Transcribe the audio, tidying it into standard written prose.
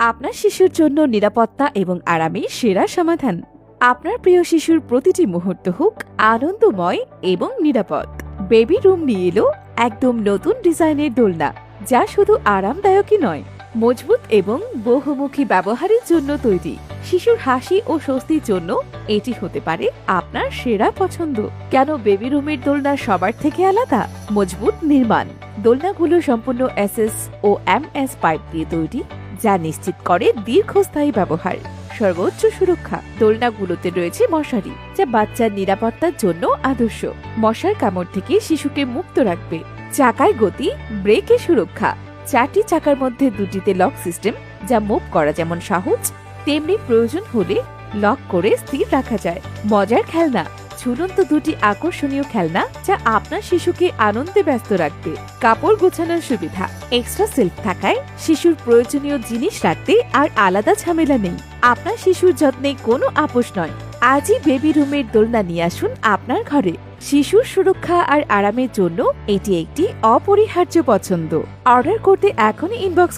আপনার শিশুর জন্য নিরাপত্তা এবং আরামের সেরা সমাধান। আপনার প্রিয় শিশুর প্রতিটি মুহূর্ত হোক আনন্দময় এবং নিরাপদ। বেবি রুম নিয়ে এলো একদম নতুন ডিজাইনের দোলনা, যা শুধু আরামদায়কই নয়, মজবুত এবং বহুমুখী ব্যবহারের জন্য তৈরি। শিশুর হাসি ও স্বস্তির জন্য এটি হতে পারে আপনার সেরা পছন্দ। কেন বেবি রুমের দোলনা সবার থেকে আলাদা? মজবুত নির্মাণ। দোলনাগুলো সম্পূর্ণ এসএস ও এমএস পাইপ দিয়ে তৈরি, যা নিশ্চিত করে দীর্ঘস্থায়ী ব্যবহার। সর্বোচ্চ সুরক্ষা। দোলনাগুলোতে রয়েছে মশারি, যা বাচ্চার নিরাপত্তার জন্য আদর্শ। মশার কামড় থেকে শিশুকে মুক্ত রাখবে। চাকায় গতি, ব্রেকে সুরক্ষা। 4টি চাকার মধ্যে 2টিতে লক সিস্টেম, যা মুভ করা যেমন সহজ তেমনি প্রয়োজন হলে লক করে স্থির রাখা যায়। মজার খেলনা। ঝুলন্ত 2টি আকর্ষণীয় খেলনা, যা আপনার শিশুকে আনন্দে ব্যস্ত রাখবে। কাপড় গোছানোর সুবিধা। এক্সট্রা সেলফ থাকায় শিশুর প্রয়োজনীয় জিনিস রাখতে আর আলাদা ঝামেলা নেই। আপনার শিশুর যত্নে কোনো আপোষ নয়। আজই বেবি রুমের দোলনা নিয়ে আসুন আপনার ঘরে। শিশুর সুরক্ষা আর আরামের জন্য এটি একটি অপরিহার্য পছন্দ। অর্ডার করতে এখনই ইনবক্স